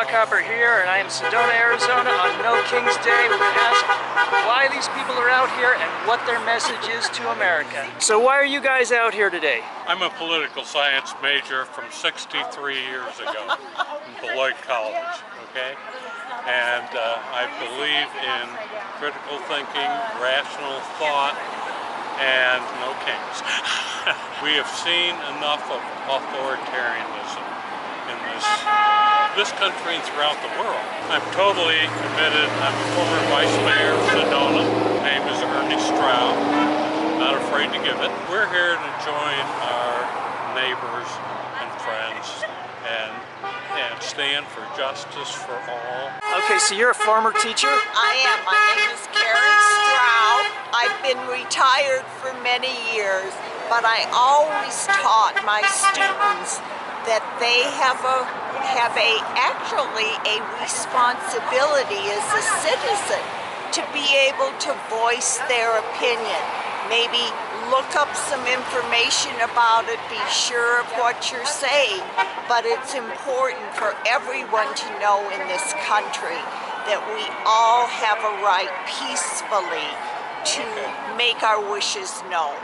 Rockhopper here, and I am in Sedona, Arizona on No King's Day. We're going to ask why these people are out here and what their message is to America. So why are you guys out here today? I'm a political science major from 63 years ago in Beloit College, okay? And I believe in critical thinking, rational thought, and no kings. We have seen enough of authoritarianism in this country and throughout the world. I'm totally committed. I'm a former vice mayor of Sedona. My name is Ernie Stroud. Not afraid to give it. We're here to join our neighbors and friends and stand for justice for all. Okay, so you're a former teacher? I am. My name is Karen Stroud. I've been retired for many years, but I always taught my students that they actually a responsibility as a citizen to be able to voice their opinion. Maybe look up some information about it, be sure of what you're saying, but it's important for everyone to know in this country that we all have a right peacefully to make our wishes known.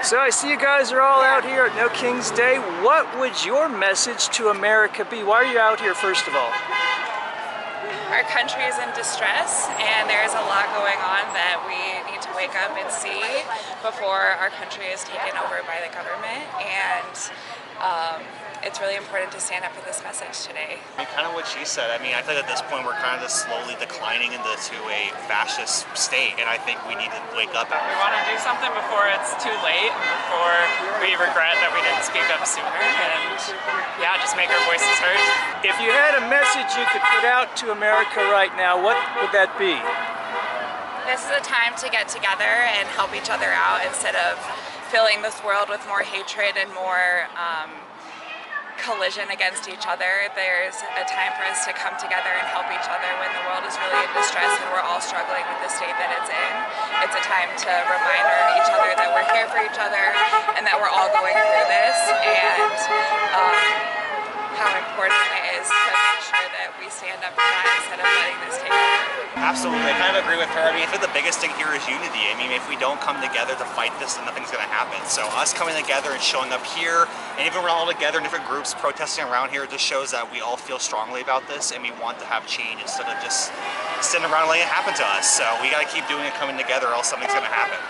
So I see you guys are all out here at No King's Day. What would your message to America be? Why are you out here, first of all? Our country is in distress, and there is a lot going on that we need to wake up and see before our country is taken over by the government. And it's really important to stand up for this message today. I mean, kind of what she said. I mean, I think at this point we're kind of just slowly declining into a fascist state, and I think we need to wake up. We want to do something before it's too late, and before we regret that we didn't speak up sooner, and yeah, just make our voices heard. If you had a message you could put out to America right now, what would that be? This is a time to get together and help each other out instead of filling this world with more hatred and more collision against each other. There's a time for us to come together and help each other when the world is really in distress and we're all struggling with the state that it's in. It's a time to remind each other that we're here for each other and that we're all going through this, and how important it is to make sure that we stand up for that instead of letting this take over. Absolutely, I kind of agree with her. I mean, I think the biggest thing here is unity. I mean, if we don't come together to fight this, then nothing's going to happen. So us coming together and showing up here, and even we're all together in different groups protesting around here, just shows that we all feel strongly about this and we want to have change instead of just sitting around letting it happen to us. So we got to keep doing it, coming together, or else something's going to happen.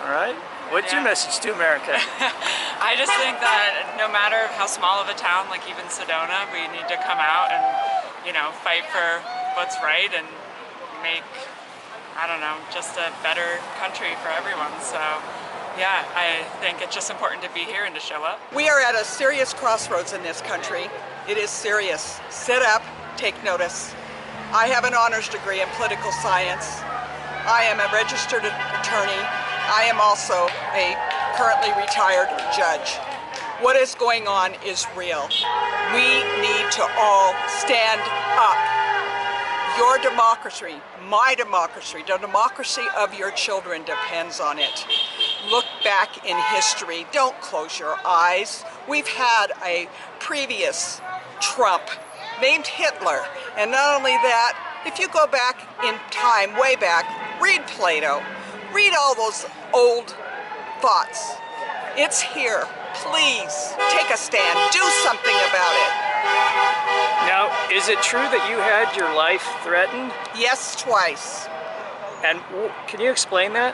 All right. What's your message to America? I just think that no matter how small of a town, like even Sedona, we need to come out and, you know, fight for what's right and make, I don't know, just a better country for everyone. So yeah, I think it's just important to be here and to show up. We are at a serious crossroads in this country. It is serious. Sit up, take notice. I have an honors degree in political science. I am a registered attorney. I am also a currently retired judge. What is going on is real. We need to all stand up. Your democracy, my democracy, the democracy of your children depends on it. Look back in history. Don't close your eyes. We've had a previous Trump named Hitler. And not only that, if you go back in time, way back, read Plato. Read all those old thoughts. It's here. Please take a stand. Do something about it. Now, is it true that you had your life threatened? Yes, twice. And can you explain that?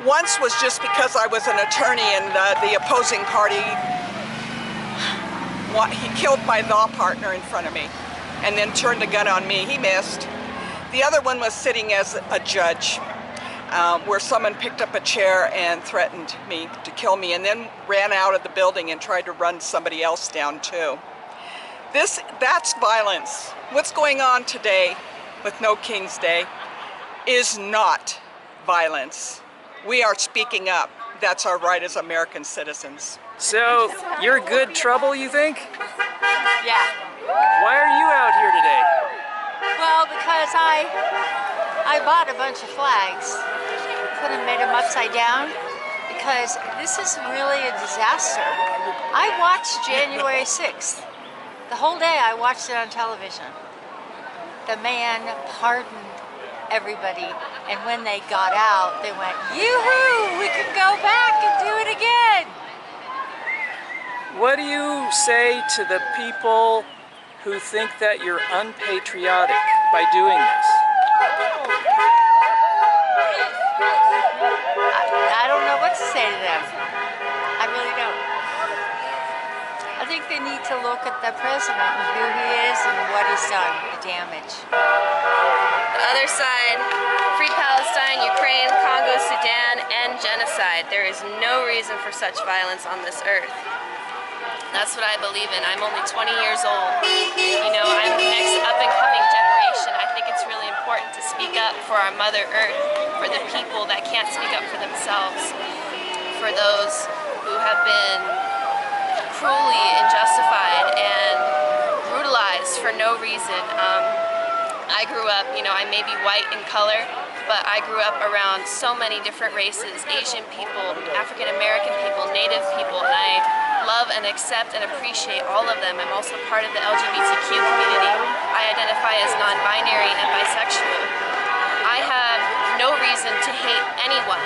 Once was just because I was an attorney and the opposing party, he killed my law partner in front of me and then turned the gun on me. He missed. The other one was sitting as a judge, where someone picked up a chair and threatened me to kill me and then ran out of the building and tried to run somebody else down too. That's violence. What's going on today with No King's Day is not violence. We are speaking up. That's our right as American citizens. So, you're good trouble, you think? Yeah. Why are you out here today? Well, because I bought a bunch of flags, could have made them upside down, because this is really a disaster. I watched January 6th. The whole day I watched it on television. The man pardoned everybody, and when they got out, they went, "Yoo-hoo! We can go back and do it again!" What do you say to the people who think that you're unpatriotic by doing this? I don't know what to say to them. I really don't. I think they need to look at the president and who he is and what he's done, the damage. The other side, Free Palestine, Ukraine, Congo, Sudan, and genocide. There is no reason for such violence on this earth. That's what I believe in. I'm only 20 years old. You know, I'm the next up-and-coming generation. I think it's really important to speak up for our Mother Earth, for the people that can't speak up for themselves, for those who have been cruelly unjustified and brutalized for no reason. I grew up, you know, I may be white in color, but I grew up around so many different races, Asian people, African American people, Native people, and I love and accept and appreciate all of them. I'm also part of the LGBTQ community. I identify as non-binary and bisexual. I have no reason to hate anyone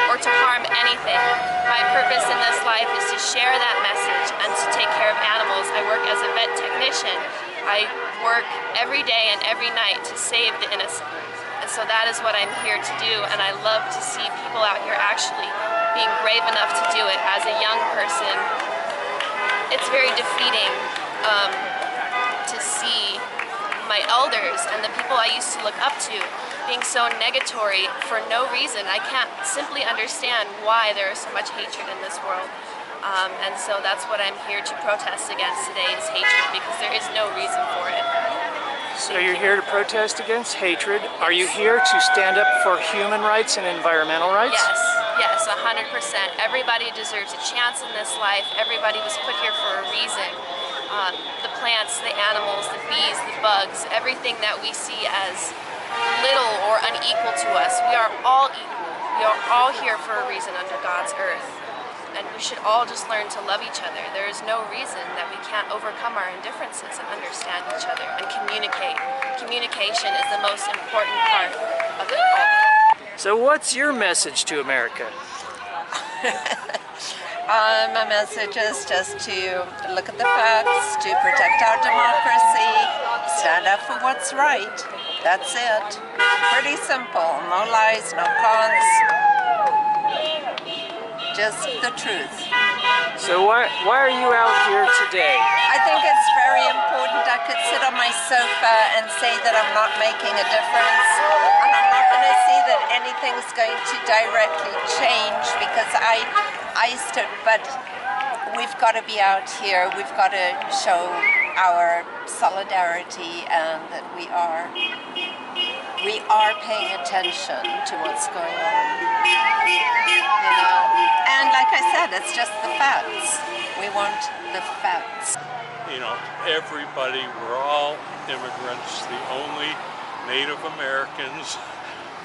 or to harm anything. My purpose in this life is to share that message and to take care of animals. I work as a vet technician. I work every day and every night to save the innocent. And so that is what I'm here to do, and I love to see people out here actually being brave enough to do it. As a young person, it's very defeating to see my elders and the people I used to look up to being so negatory for no reason. I can't simply understand why there is so much hatred in this world. And so that's what I'm here to protest against today, is hatred, because there is no reason for it. So you're here to protest against hatred. Are you here to stand up for human rights and environmental rights? Yes, 100%. Everybody deserves a chance in this life. Everybody was put here for a reason. The plants, the animals, the bees, the bugs, everything that we see as little or unequal to us, we are all equal. We are all here for a reason under God's earth. And we should all just learn to love each other. There is no reason that we can't overcome our indifferences and understand each other and communicate. Communication is the most important part of it all. So what's your message to America? My message is just to look at the facts, to protect our democracy, stand up for what's right. That's it. Pretty simple. No lies, no cons. Just the truth. So why are you out here today? I think it's very important. I could sit on my sofa and say that I'm not making a difference, and I'm not going to say that anything's going to directly change, because I stood, but we've got to be out here. We've got to show our solidarity and that we are paying attention to what's going on. You know, and like I said, it's just the facts. We want the facts. You know, everybody, we're all immigrants. The only Native Americans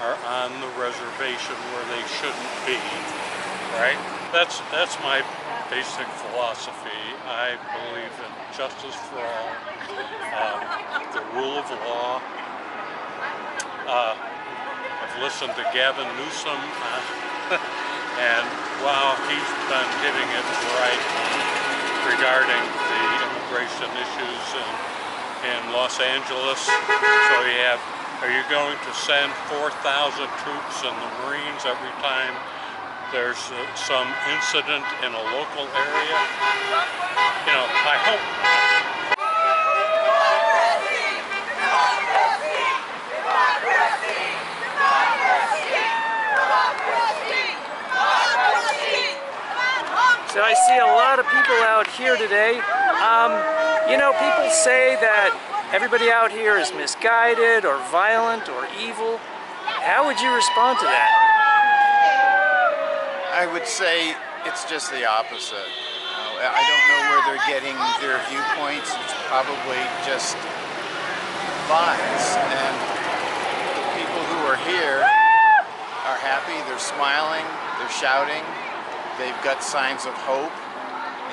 are on the reservation where they shouldn't be, right? That's my basic philosophy. I believe in justice for all, the rule of law. I've listened to Gavin Newsom, and wow, he's been hitting it right regarding the immigration issues in Los Angeles. So are you going to send 4,000 troops and the Marines every time there's some incident in a local area? You know, I hope not. So I see a lot of people out here today. You know, people say that everybody out here is misguided or violent or evil. How would you respond to that? I would say it's just the opposite. I don't know where they're getting their viewpoints. It's probably just vibes. And the people who are here are happy, they're smiling, they're shouting. They've got signs of hope,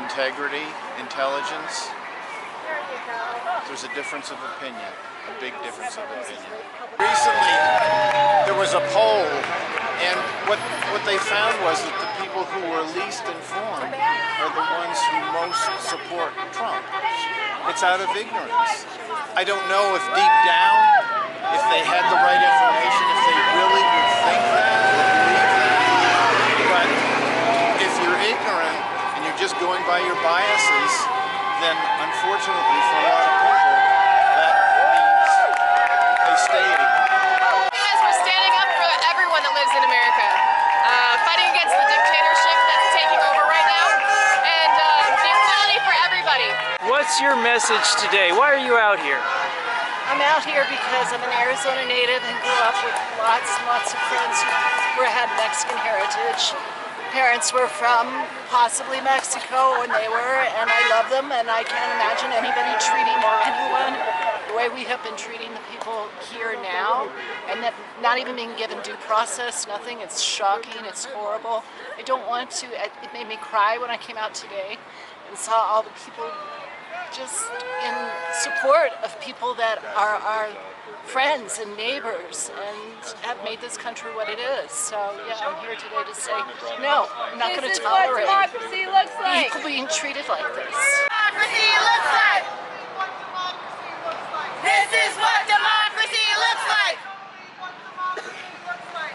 integrity, intelligence. there's a difference of opinion, a big difference of opinion. Recently, there was a poll, and what they found was that the people who were least informed are the ones who most support Trump. It's out of ignorance. I don't know if deep down, if they had the right information, if they really would think that or believe that. But if you're ignorant and you're just going by your biases, then unfortunately for a lot of people, that means they stay ignorant. Because we're standing up for everyone that lives in America, fighting against the dictatorship that's taking over right now, and the equality for everybody. What's your message today? Why are you out here? I'm out here because I'm an Arizona native and grew up with lots and lots of friends who had Mexican heritage. Parents were from possibly Mexico when they were, and I love them, and I can't imagine anybody treating anyone the way we have been treating the people here now, and that not even being given due process, nothing. It's shocking, it's horrible. I don't want to, it made me cry when I came out today and saw all the people just in support of people that are our friends and neighbors and have made this country what it is. So yeah, I'm here today to say, no, I'm not going to tolerate Democracy looks like. people being treated like this. Democracy looks like. This is what democracy looks like.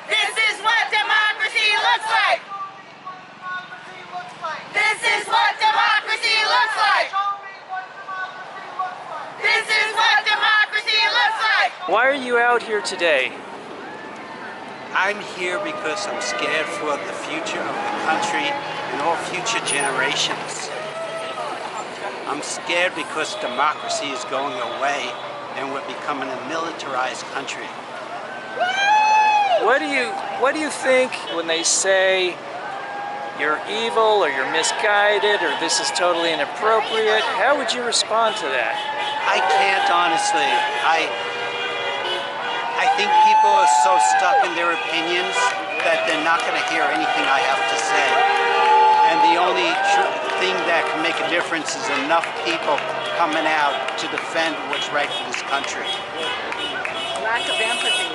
This is what democracy looks like. This is what democracy looks like. This is what democracy looks like! Why are you out here today? I'm here because I'm scared for the future of the country and all future generations. I'm scared because democracy is going away and we're becoming a militarized country. What do you think when they say you're evil or you're misguided or this is totally inappropriate? How would you respond to that? I can't honestly. I think people are so stuck in their opinions that they're not going to hear anything I have to say. And the only thing that can make a difference is enough people coming out to defend what's right for this country. Lack of empathy.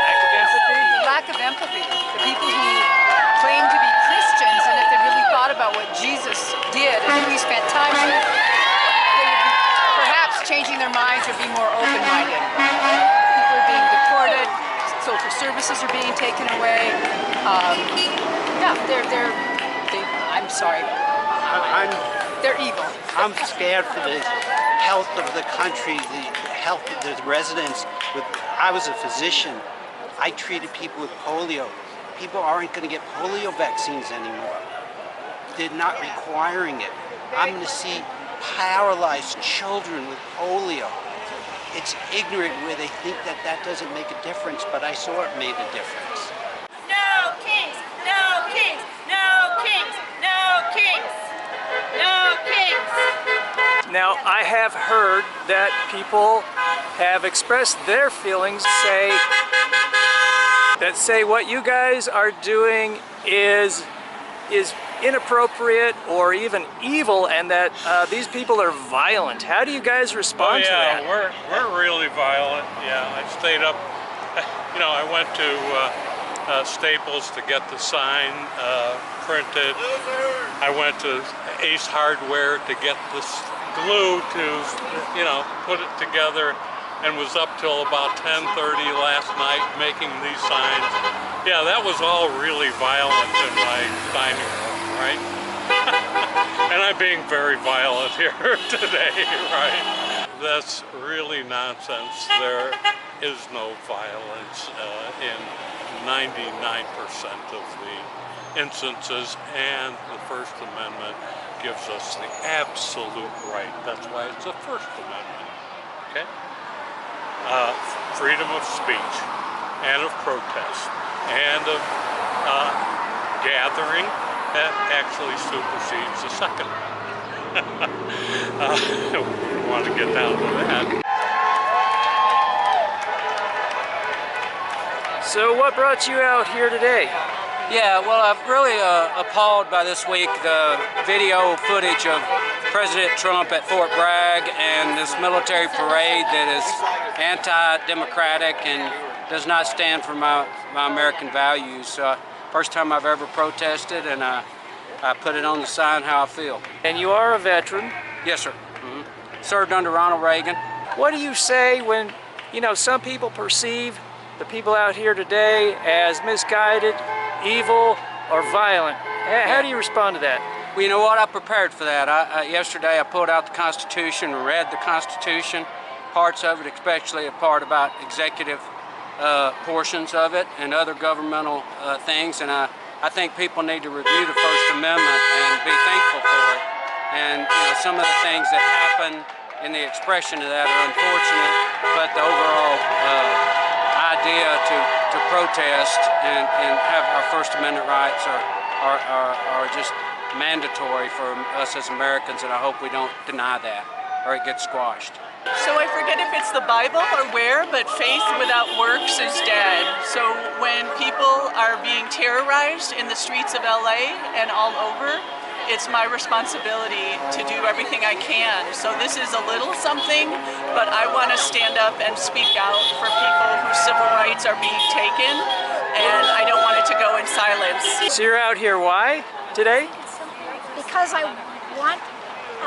Lack of empathy? Lack of empathy. The people who claim to be Christians, and if they really thought about what Jesus did and who he spent time with, changing their minds or be more open-minded. People are being deported, social services are being taken away. Yeah, I'm sorry. They're evil. I'm scared for the health of the country, the health of the residents. I was a physician. I treated people with polio. People aren't going to get polio vaccines anymore. They're not requiring it. I'm going to see paralyzed children with polio. It's ignorant where they think that that doesn't make a difference, but I saw it made a difference. No kings! No kings! No kings! No kings! No kings! Now, I have heard that people have expressed their feelings, say what you guys are doing is inappropriate or even evil, and that these people are violent. How do you guys respond to that? We're really violent. Yeah, I stayed up. You know, I went to Staples to get the sign printed. I went to Ace Hardware to get this glue to, you know, put it together, and was up till about 10:30 last night making these signs. Yeah, that was all really violent in my dining room. Right? And I'm being very violent here today, right? That's really nonsense. There is no violence in 99% of the instances, and the First Amendment gives us the absolute right. That's why it's the First Amendment, okay? Freedom of speech, and of protest, and of gathering. That actually supersedes the Second Amendment. We want to get down to that. So what brought you out here today? Yeah, well, I'm really appalled by this week, the video footage of President Trump at Fort Bragg and this military parade that is anti-democratic and does not stand for my American values. First time I've ever protested, and I put it on the sign how I feel. And you are a veteran? Yes, sir. Served under Ronald Reagan. What do you say when, you know, some people perceive the people out here today as misguided, evil, or violent? How do you respond to that? Well, you know what? I prepared for that. Yesterday I pulled out the Constitution and read the Constitution, parts of it, especially a part about executive portions of it and other governmental things. And I think people need to review the First Amendment and be thankful for it. And you know, some of the things that happen in the expression of that are unfortunate, but the overall idea to protest and have our First Amendment rights are just mandatory for us as Americans, and I hope we don't deny that or it gets squashed. So I forget if it's the Bible or where, but faith without works is dead. So when people are being terrorized in the streets of LA and all over, it's my responsibility to do everything I can. So this is a little something, but I want to stand up and speak out for people whose civil rights are being taken, and I don't want it to go in silence. So you're out here, why today? Because I want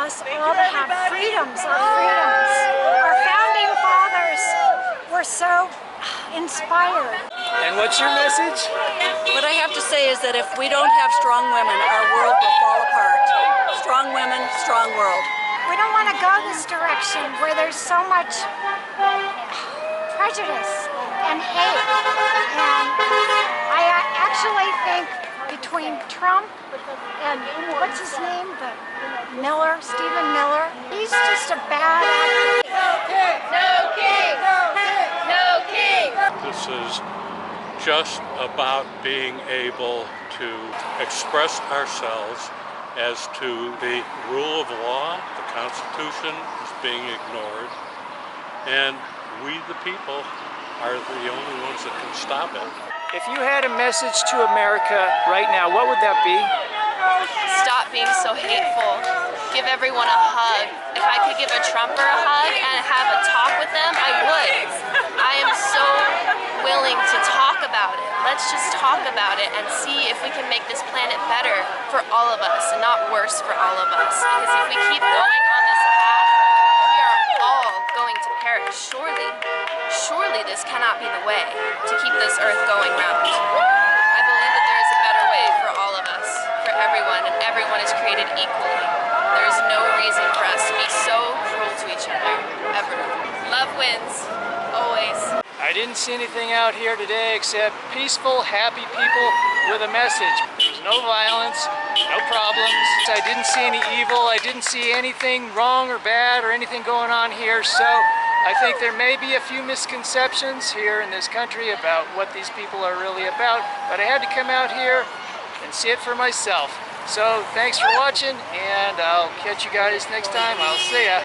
us all to have freedoms, Our founding fathers were so inspired. And what's your message? What I have to say is that if we don't have strong women, our world will fall apart. Strong women, strong world. We don't want to go this direction where there's so much prejudice and hate. And I actually think between Trump and what's his name, Stephen Miller, he's just a bad actor. No king! No king! This is just about being able to express ourselves as to the rule of law. The Constitution is being ignored, and we the people are the only ones that can stop it. If you had a message to America right now, what would that be? Stop being so hateful. Give everyone a hug. If I could give a Trumper a hug and have a talk with them, I would. I am so willing to talk about it. Let's just talk about it and see if we can make this planet better for all of us and not worse for all of us. Because if we keep going on this path, we are all going to perish. Surely this cannot be the way to keep this earth going round. I believe that there is a better way for all of us, for everyone, and everyone is created equally. There is no reason for us to be so cruel to each other, ever. Love wins, always. I didn't see anything out here today except peaceful, happy people with a message. There's no violence, no problems. I didn't see any evil. I didn't see anything wrong or bad or anything going on here. So I think there may be a few misconceptions here in this country about what these people are really about, but I had to come out here and see it for myself. So thanks for watching, and I'll catch you guys next time. I'll see ya.